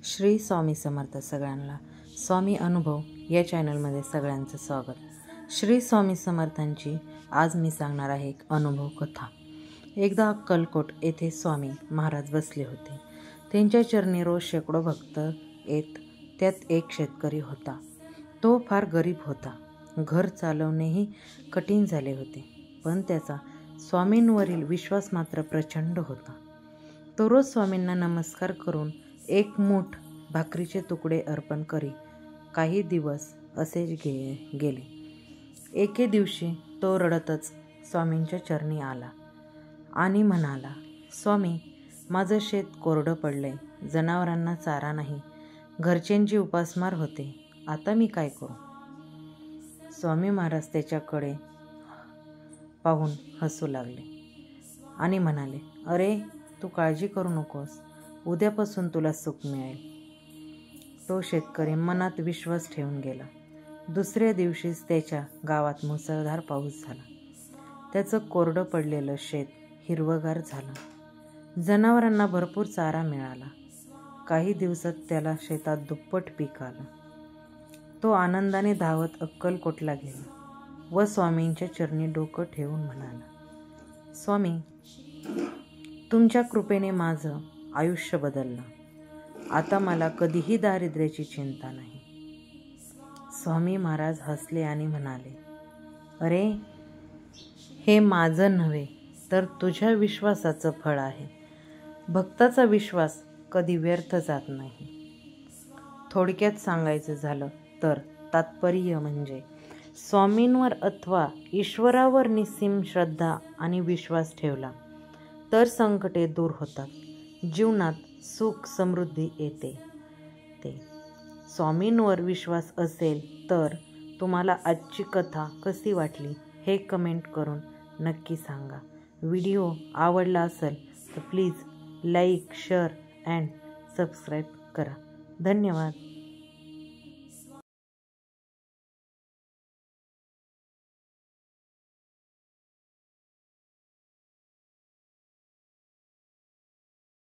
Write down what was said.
श्री स्वामी समर्थ सगळ्यांना स्वामी अनुभव या चॅनलमध्ये सगळ्यांचं स्वागत। श्री स्वामी समर्थांची आज मी सांगणार आहे एक अनुभव कथा। एकदा अक्कलकोट येथे स्वामी महाराज बसले होते। त्यांच्या चरणी रोज शेकडो भक्त येत। त्यात एक शेतकरी होता। तो फार गरीब होता। घर चालवणेही कठीण झाले होते, पण त्याचा स्वामींवरील विश्वास मात्र प्रचंड होता। तो रोज स्वामींना नमस्कार करून एक मूठ भाकरीचे तुकडे अर्पण करी। काही दिवस असेच गेले। एके दिवशी तो रडतच स्वामींच्या चरणी आला आणि म्हणाला, स्वामी, माझं शेत कोरडं पडलंय, जनावरांना चारा नाही, घरच्यांची उपासमार होते, आता मी काय करू? स्वामी महाराज त्याच्याकडे पाहून हसू लागले आणि म्हणाले, अरे, तू काळजी करू नकोस, उद्यापासून तुला सुख मिळेल। तो शेतकरी मनात विश्वास ठेवून गेला। दुसऱ्या दिवशीच त्याच्या गावात मुसळधार पाऊस झाला। त्याचं कोरडं पडलेलं शेत हिरवगार झालं। जनावरांना भरपूर चारा मिळाला। काही दिवसात त्याला शेतात दुप्पट पीक आलं। तो आनंदाने धावत अक्कलकोटला गेला व स्वामींच्या चरणी डोकं ठेवून म्हणाला, स्वामी, तुमच्या कृपेने माझं आयुष्य बदललं, आता मला कधीही दारिद्र्याची चिंता नाही। स्वामी महाराज हसले आणि म्हणाले, अरे, हे माझं नव्हे तर तुझ्या विश्वासाचं फळ आहे। भक्ताचा विश्वास कधी व्यर्थ जात नाही। थोडक्यात सांगायचं झालं तर तात्पर्य म्हणजे स्वामींवर अथवा ईश्वरावर निस्सीम श्रद्धा आणि विश्वास ठेवला तर संकटे दूर होतात, जीवनात सुख समृद्धी येते। स्वामींवर विश्वास असेल तर तुम्हाला आजची कथा कशी वाटली हे कमेंट करून नक्की सांगा। व्हिडिओ आवडला असेल तर please like, share and subscribe करा। धन्यवाद।